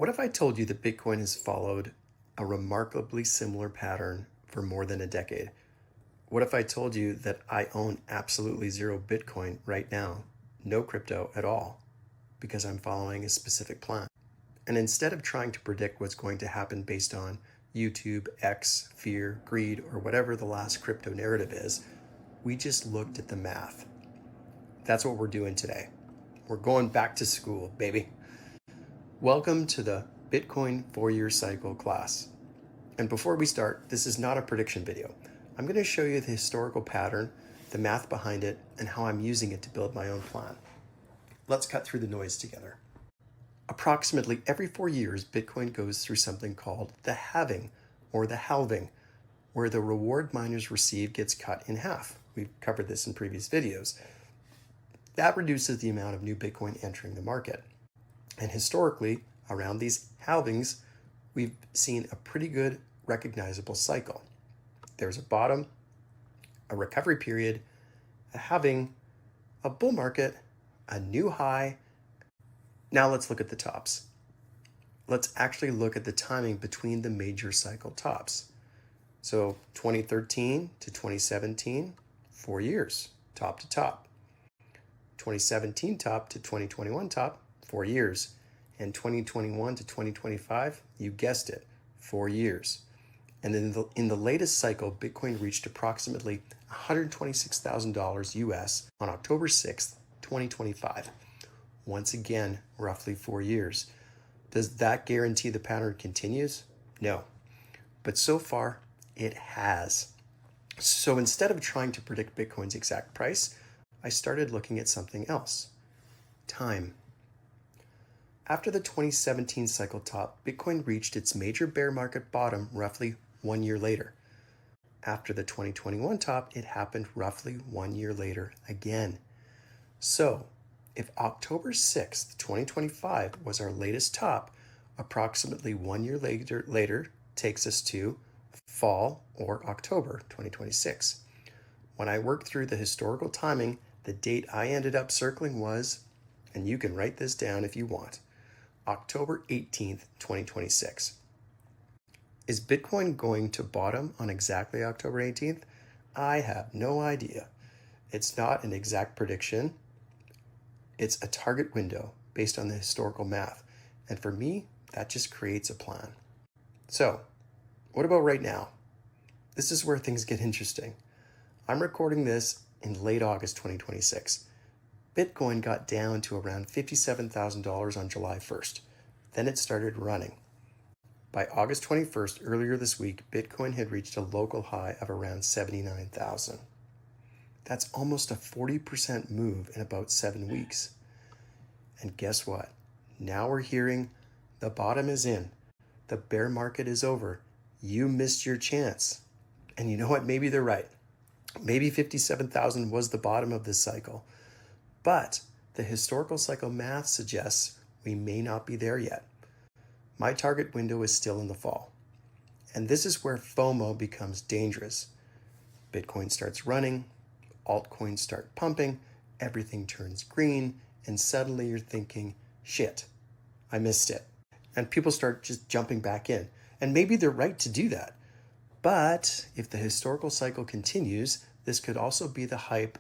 What if I told you that Bitcoin has followed a remarkably similar pattern for more than a decade? What if I told you that I own absolutely zero Bitcoin right now, no crypto at all, because I'm following a specific plan? And instead of trying to predict what's going to happen based on YouTube, X, fear, greed, or whatever the last crypto narrative is, we just looked at the math. That's what we're doing today. We're going back to school, baby. Welcome to the Bitcoin 4-year cycle class. And before we start, this is not a prediction video. I'm going to show you the historical pattern, the math behind it, and how I'm using it to build my own plan. Let's cut through the noise together. Approximately every 4 years, Bitcoin goes through something called the halving or the halving, where the reward miners receive gets cut in half. We've covered this in previous videos. That reduces the amount of new Bitcoin entering the market. And historically, around these halvings, we've seen a pretty good recognizable cycle. There's a bottom, a recovery period, a halving, a bull market, a new high. Now let's look at the tops. Let's actually look at the timing between the major cycle tops. So 2013 to 2017, 4 years, top to top. 2017 top to 2021 top, 4 years. And 2021 to 2025, you guessed it, 4 years. And then in the latest cycle, Bitcoin reached approximately $126,000 US on October 6th, 2025. Once again, roughly 4 years. Does that guarantee the pattern continues? No. But so far, it has. So instead of trying to predict Bitcoin's exact price, I started looking at something else. Time. After the 2017 cycle top, Bitcoin reached its major bear market bottom roughly 1 year later. After the 2021 top, it happened roughly 1 year later again. So, if October 6th, 2025 was our latest top, approximately 1 year later takes us to fall or October 2026. When I worked through the historical timing, the date I ended up circling was, and you can write this down if you want, October 18th, 2026. Is Bitcoin going to bottom on exactly October 18th? I have no idea. It's not an exact prediction. It's a target window based on the historical math. And for me, that just creates a plan. So, what about right now? This is where things get interesting. I'm recording this in late August 2026. Bitcoin got down to around $57,000 on July 1st. Then it started running. By August 21st, earlier this week, Bitcoin had reached a local high of around 79,000. That's almost a 40% move in about 7 weeks. And guess what? Now we're hearing the bottom is in. The bear market is over. You missed your chance. And you know what? Maybe they're right. Maybe 57,000 was the bottom of this cycle. But the historical cycle math suggests we may not be there yet. My target window is still in the fall. And this is where FOMO becomes dangerous. Bitcoin starts running, altcoins start pumping, everything turns green, and suddenly you're thinking, shit, I missed it. And people start just jumping back in. And maybe they're right to do that. But if the historical cycle continues, this could also be the hype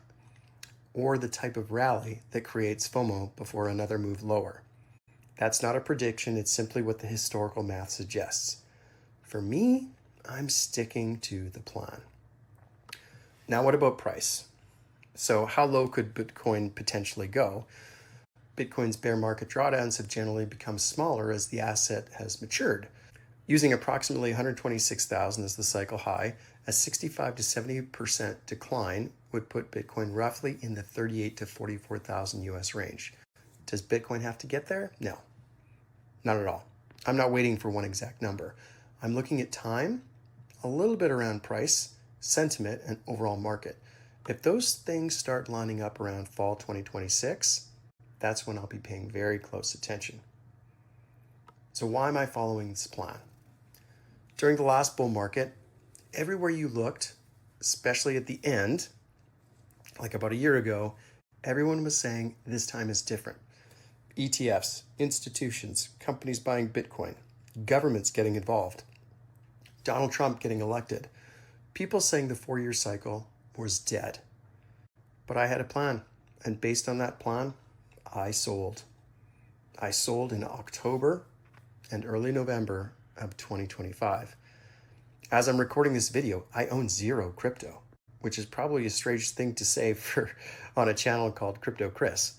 or the type of rally that creates FOMO before another move lower. That's not a prediction, it's simply what the historical math suggests. For me, I'm sticking to the plan. Now, what about price? So how low could Bitcoin potentially go? Bitcoin's bear market drawdowns have generally become smaller as the asset has matured. Using approximately 126,000 as the cycle high, a 65 to 70% decline would put Bitcoin roughly in the 38 to 44,000 US range. Does Bitcoin have to get there? No, not at all. I'm not waiting for one exact number. I'm looking at time, a little bit around price, sentiment, and overall market. If those things start lining up around fall 2026, that's when I'll be paying very close attention. So why am I following this plan? During the last bull market, everywhere you looked, especially at the end, like about a year ago, everyone was saying this time is different. ETFs, institutions, companies buying Bitcoin, governments getting involved, Donald Trump getting elected, people saying the 4-year cycle was dead. But I had a plan, and based on that plan, I sold. I sold in October and early November of 2025. As I'm recording this video, I own zero crypto, which is probably a strange thing to say on a channel called Crypto Chris.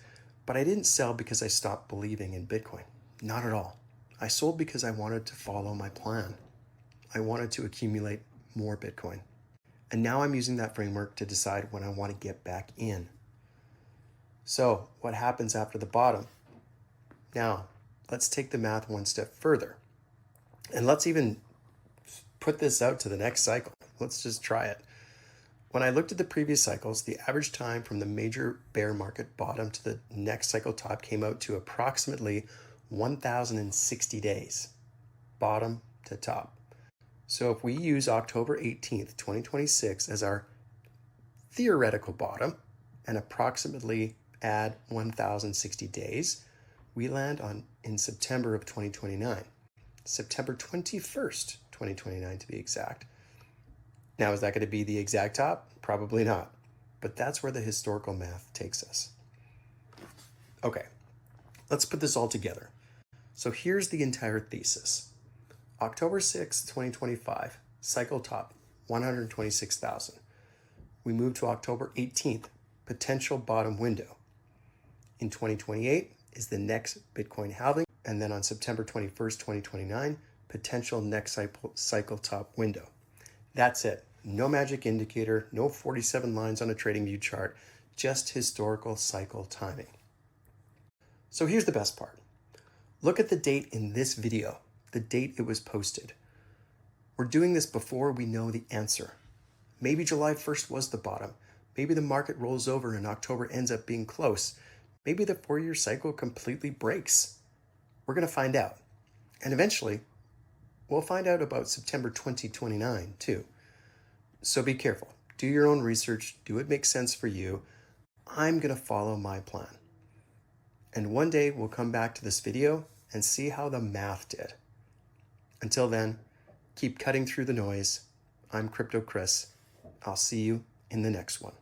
But I didn't sell because I stopped believing in Bitcoin. Not at all. I sold because I wanted to follow my plan. I wanted to accumulate more Bitcoin. And now I'm using that framework to decide when I want to get back in. So what happens after the bottom? Now, let's take the math one step further. And let's even put this out to the next cycle. Let's just try it. When I looked at the previous cycles, the average time from the major bear market bottom to the next cycle top came out to approximately 1,060 days, bottom to top. So if we use October 18th, 2026 as our theoretical bottom and approximately add 1,060 days, we land in September of 2029, September 21st, 2029 to be exact. Now, is that going to be the exact top? Probably not, but that's where the historical math takes us. Okay, let's put this all together. So here's the entire thesis. October 6th, 2025, cycle top, 126,000. We move to October 18th, potential bottom window. In 2028 is the next Bitcoin halving, and then on September 21st, 2029, potential next cycle top window. That's it. No magic indicator, no 47 lines on a TradingView chart, just historical cycle timing. So here's the best part. Look at the date in this video, the date it was posted. We're doing this before we know the answer. Maybe July 1st was the bottom. Maybe the market rolls over and October ends up being close. Maybe the 4-year cycle completely breaks. We're going to find out. And eventually, we'll find out about September 2029 too. So be careful. Do your own research. Do what makes sense for you. I'm going to follow my plan. And one day we'll come back to this video and see how the math did. Until then, keep cutting through the noise. I'm Crypto Chris. I'll see you in the next one.